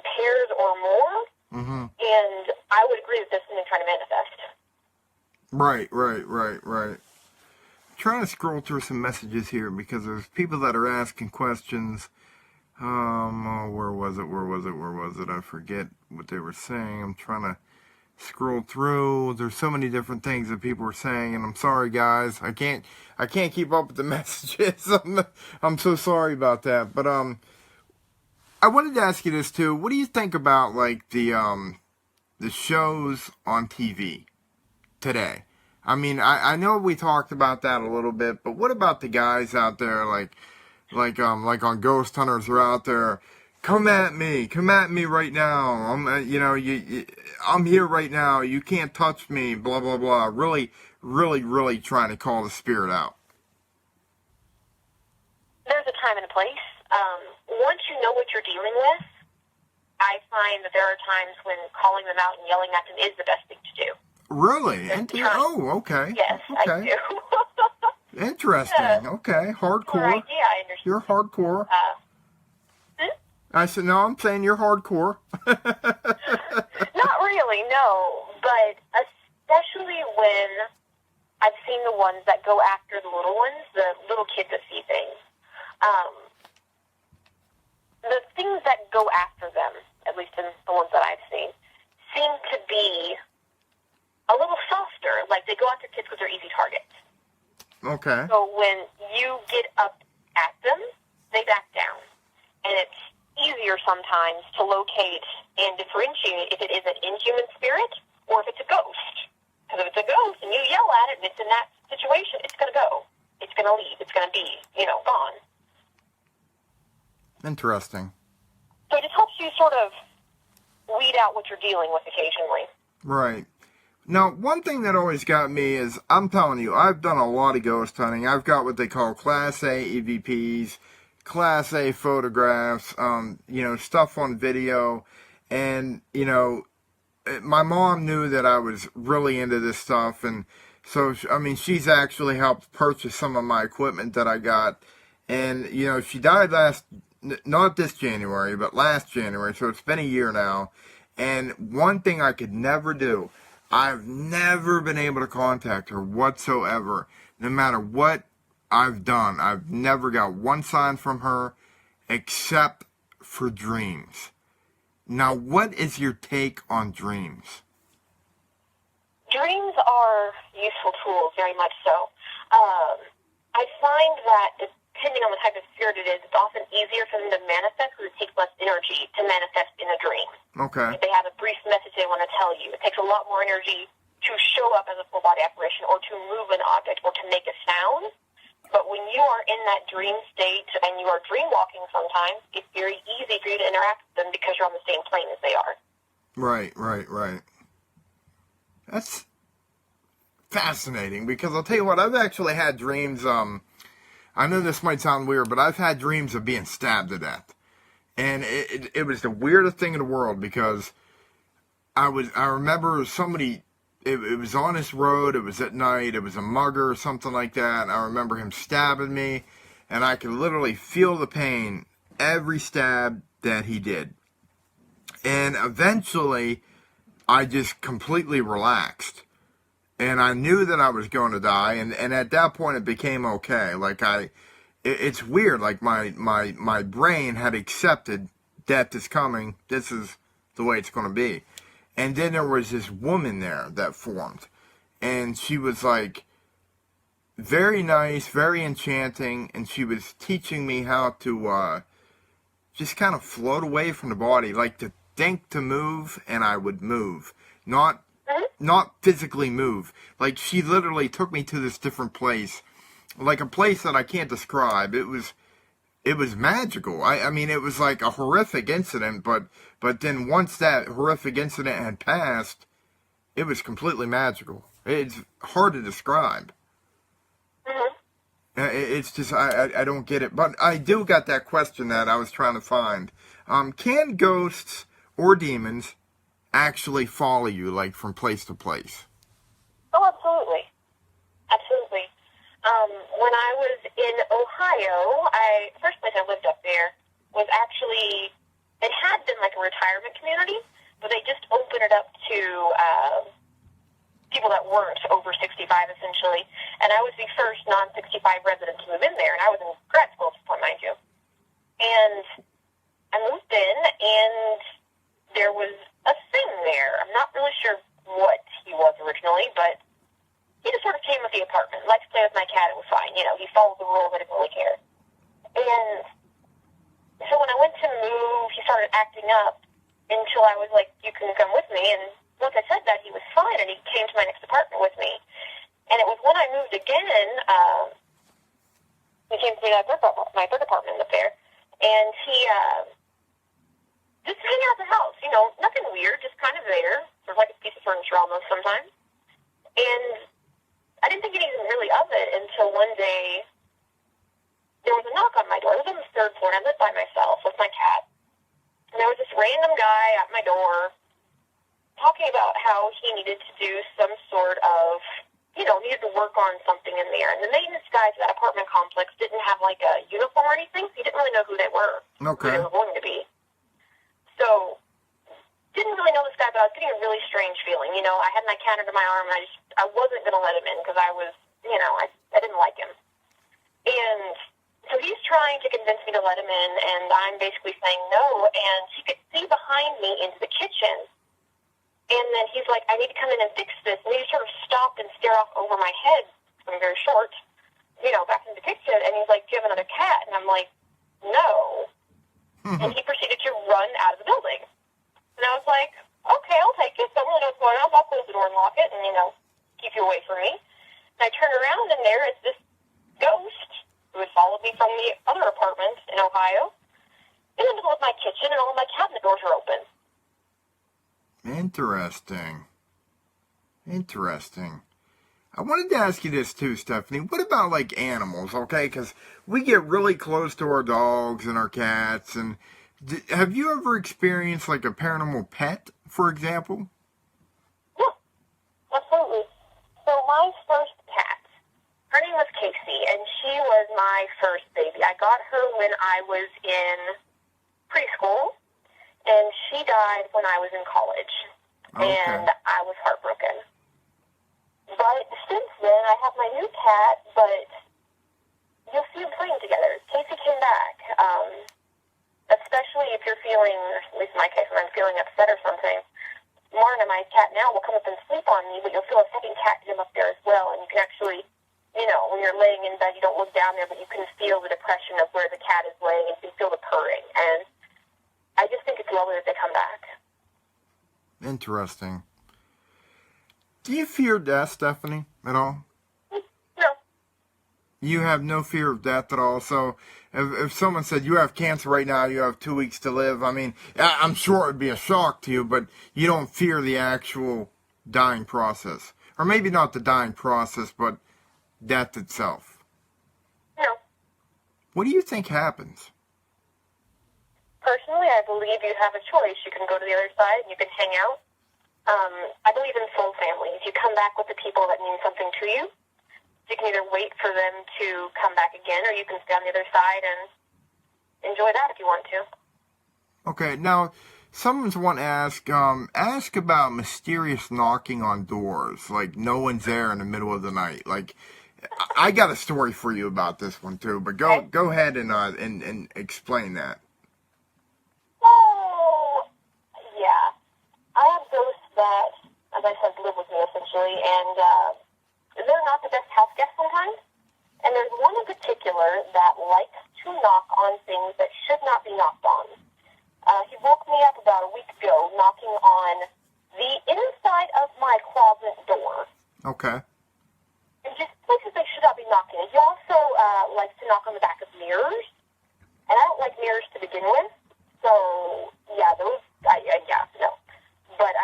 pairs or more. Mm-hmm. And I would agree that there's something trying to manifest. Right. Trying to scroll through some messages here because there's people that are asking questions. Where was it? I forget what they were saying. I'm trying to scroll through. There's so many different things that people were saying, and I'm sorry, guys. I can't keep up with the messages. I'm so sorry about that. But I wanted to ask you this too. What do you think about like the shows on TV today? I mean, I know we talked about that a little bit, but what about the guys out there like on Ghost Hunters are out there? Come at me right now. I'm here right now. You can't touch me. Blah blah blah. Really trying to call the spirit out. There's a time and a place. Once you know what you're dealing with, I find that there are times when calling them out and yelling at them is the best thing to do. Really? Okay. Yes, okay. I do. Interesting. Okay. Hardcore. Idea, I understand. You're hardcore. I said, no, I'm saying you're hardcore. Not really, no. But especially when I've seen the ones that go after the little ones, the little kids that see things. The things that go after them, at least in the ones that I've seen, seem to be a little softer. Like they go after kids because they're easy targets. Okay. So when you get up at them, they back down. And it's easier sometimes to locate and differentiate if it is an inhuman spirit or if it's a ghost. Because if it's a ghost and you yell at it and it's in that situation, it's going to go. It's going to leave. It's going to be, gone. Interesting. So it just helps you sort of weed out what you're dealing with occasionally. Right. Now, one thing that always got me is, I'm telling you, I've done a lot of ghost hunting. I've got what they call Class A EVPs, Class A photographs, stuff on video. And, my mom knew that I was really into this stuff. And so, she's actually helped purchase some of my equipment that I got. And, she died not this January, but last January. So it's been a year now. And one thing I could never do, I've never been able to contact her whatsoever. No matter what I've done, I've never got one sign from her except for dreams. Now, what is your take on dreams? Dreams are useful tools, very much so. I find that depending on the type of spirit it is, it's often easier for them to manifest because it takes less energy to manifest in a dream. Okay. If they have a brief message they want to tell you, it takes a lot more energy to show up as a full-body apparition or to move an object or to make a sound. But when you are in that dream state and you are dream-walking sometimes, it's very easy for you to interact with them because you're on the same plane as they are. Right. That's fascinating because I'll tell you what, I've actually had dreams, I know this might sound weird, but I've had dreams of being stabbed to death. And it was the weirdest thing in the world because I remember somebody, it was on this road, it was at night, it was a mugger or something like that, and I remember him stabbing me, and I could literally feel the pain every stab that he did. And eventually, I just completely relaxed. And I knew that I was going to die, and at that point it became okay. Like it's weird, like my brain had accepted death is coming, this is the way it's going to be. And then there was this woman there that formed, and she was like very nice, very enchanting, and she was teaching me how to just kind of float away from the body, like to think to move, and I would move. Not physically move. Like, she literally took me to this different place. Like, a place that I can't describe. It was magical. I mean, it was like a horrific incident, but then once that horrific incident had passed, it was completely magical. It's hard to describe. It's just, I don't get it. But I do got that question that I was trying to find. Can ghosts or demons actually follow you, like, from place to place? Oh, absolutely. Absolutely. When I was in Ohio, first place I lived up there was actually it had been like a retirement community, but they just opened it up to people that weren't over 65, essentially. And I was the first non-65 resident to move in there, and I was in grad school at this point, mind you. And I moved in, and there was a thing there. I'm not really sure what he was originally, but he just sort of came with the apartment. Liked to play with my cat. It was fine. You know, he followed the rules. I didn't really care. And so when I went to move, he started acting up until I was like, you can come with me. And once I said that, he was fine, and he came to my next apartment with me. And it was when I moved again, he came to my third apartment up there, and he just hang out at the house, you know, nothing weird, just kind of there, sort of like a piece of furniture almost sometimes. And I didn't think anything really of it until one day there was a knock on my door. It was on the third floor, and I lived by myself with my cat. And there was this random guy at my door talking about how he needed to do some sort of, you know, needed to work on something in there. And the maintenance guys at that apartment complex didn't have, like, a uniform or anything, so he didn't really know who they were, Okay. who they were going to be. So, didn't really know this guy, but I was getting a really strange feeling. You know, I had my cat under my arm, and I wasn't going to let him in because I was, you know, I didn't like him. And so he's trying to convince me to let him in, and I'm basically saying no, and he could see behind me into the kitchen. And then he's like, I need to come in and fix this. And he sort of stopped and stared off over my head, because I'm very short, you know, back in the kitchen. And he's like, do you have another cat? And I'm like, no. And he proceeded to run out of the building. And I was like, okay, I'll take it. So I really know what's going on. I'll close the door and lock it and, you know, keep you away from me. And I turn around, and there is this ghost who had followed me from the other apartment in Ohio in the middle of my kitchen, and all of my cabinet doors are open. Interesting. Interesting. I wanted to ask you this too, Stephanie. What about like animals, okay? Because we get really close to our dogs and our cats. And have you ever experienced like a paranormal pet, for example? Yeah, absolutely. So my first cat, her name was Casey, and she was my first baby. I got her when I was in preschool, and she died when I was in college. Okay. And I was heartbroken. But since then, I have my new cat, but you'll see them playing together. Casey came back, especially if you're feeling, at least in my case, when I'm feeling upset or something. Marna, my cat now, will come up and sleep on me, but you'll feel a second cat come up there as well, and you can actually, you know, when you're laying in bed, you don't look down there, but you can feel the depression of where the cat is laying, and you can feel the purring, and I just think it's lovely that they come back. Interesting. Do you fear death, Stephanie, at all? No. You have no fear of death at all. So if someone said you have cancer right now, you have 2 weeks to live, I mean, I'm sure it would be a shock to you, but you don't fear the actual dying process. Or maybe not the dying process, but death itself. No. What do you think happens? Personally, I believe you have a choice. You can go to the other side and you can hang out. I believe in soul families. You come back with the people that mean something to you. You can either wait for them to come back again, or you can stay on the other side and enjoy that if you want to. Okay, now, someone's want to ask about mysterious knocking on doors, like no one's there in the middle of the night. Like, I got a story for you about this one too, but go ahead and explain that. Oh, yeah. I have ghosts that, as I said, live with me essentially, and they're not the best house guests sometimes. And there's one in particular that likes to knock on things that should not be knocked on. He woke me up about a week ago knocking on the inside of my closet door. Okay. And just places they should not be knocking. He also likes to knock on the back of mirrors. And I don't like mirrors to begin with. So, yeah, those, yeah, no. But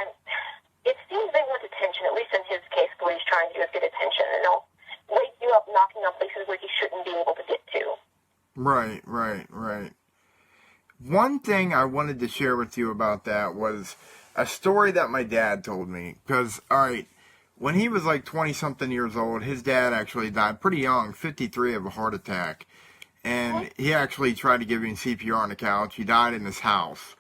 it seems they want attention, at least in his case, what he's trying to do is get attention. And they'll wake you up knocking on places where he shouldn't be able to get to. Right. One thing I wanted to share with you about that was a story that my dad told me. Because, alright, when he was like 20-something years old, his dad actually died pretty young, 53, of a heart attack. And he actually tried to give him CPR on the couch. He died in his house.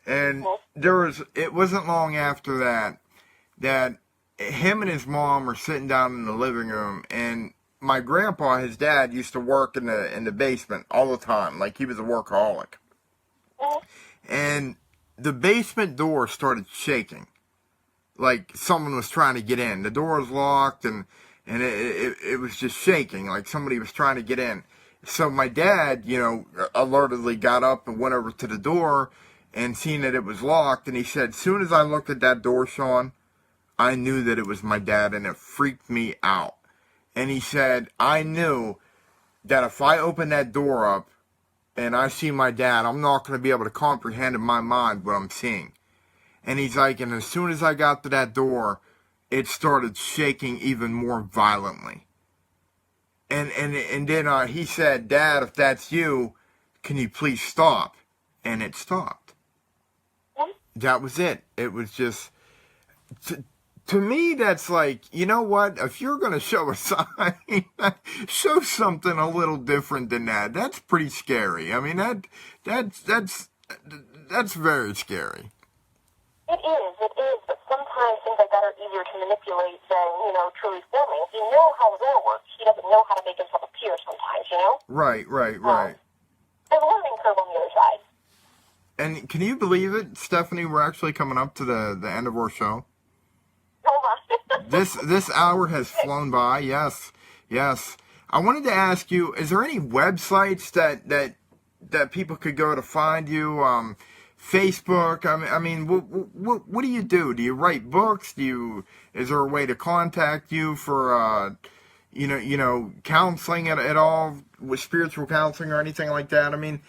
And Mhm. it wasn't long after that him and his mom were sitting down in the living room, and my grandpa, his dad, used to work in the basement all the time, like he was a workaholic. Mhm. And the basement door started shaking, like someone was trying to get in. The door was locked, and it was just shaking, like somebody was trying to get in. So my dad, alertedly got up and went over to the door and seen that it was locked, and he said, as soon as I looked at that door, Sean, I knew that it was my dad, and it freaked me out. And he said, I knew that if I open that door up and I see my dad, I'm not going to be able to comprehend in my mind what I'm seeing. And he's like, and as soon as I got to that door, it started shaking even more violently. And then he said, Dad, if that's you, can you please stop? And it stopped. Mhm. That was it. It was just, to me, that's like, you know what? If you're going to show a sign, show something a little different than that. That's pretty scary. I mean, that's very scary. It is, but sometimes things like that are easier to manipulate than, truly filming. If you know how the door works, he doesn't know how to make himself appear sometimes, Right. There's a learning curve on the other side. And can you believe it, Stephanie? We're actually coming up to the end of our show. Hold on. This hour has flown by. Yes. I wanted to ask you: is there any websites that people could go to find you? Facebook. I mean, what do you do? Do you write books? Is there a way to contact you for counseling at all, with spiritual counseling or anything like that? I mean,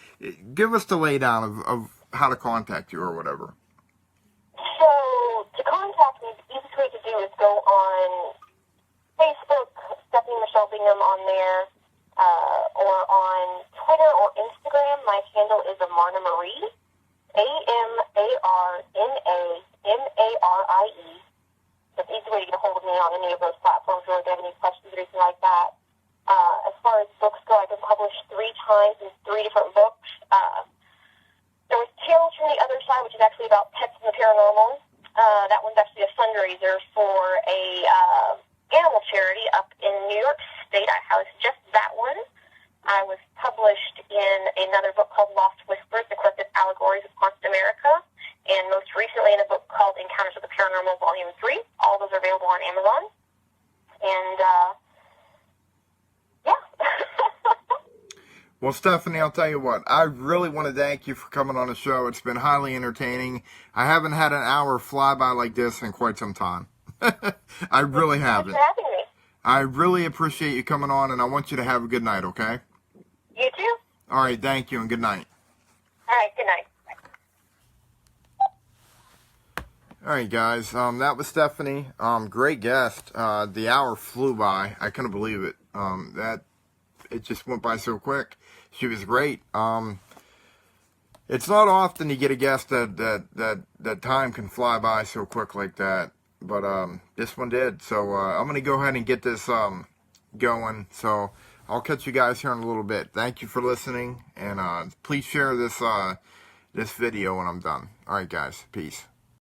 give us the laydown of how to contact you or whatever. So, to contact me, the easiest way to do is go on Facebook, Stephanie Michelle Bingham on there, or on Twitter or Instagram. My handle is Amarna Marie, AmarnaMarie. That's the easy way to get a hold of me on any of those platforms, or if you have any questions or anything like that. As far as books go, I've been published 3 times in 3 different books. There was Tales from the Other Side, which is actually about pets and the paranormal. That one's actually a fundraiser for a animal charity up in New York State. I house just that one. I was published in another book called Lost Whispers, The Collective Allegories of Haunted America, and most recently in a book called Encounters with the Paranormal, Volume 3. All those are available on Amazon. And, yeah. Well, Stephanie, I'll tell you what, I really want to thank you for coming on the show. It's been highly entertaining. I haven't had an hour fly by like this in quite some time. I really haven't. Thanks for having me. I really appreciate you coming on, and I want you to have a good night, okay? You too. All right, thank you, and good night. All right, good night. All right, guys, that was Stephanie. Great guest. The hour flew by. I couldn't believe it. It just went by so quick. She was great. It's not often you get a guest that time can fly by so quick like that, but this one did. So I'm gonna go ahead and get this going. So I'll catch you guys here in a little bit. Thank you for listening, and please share this video when I'm done. All right, guys, peace.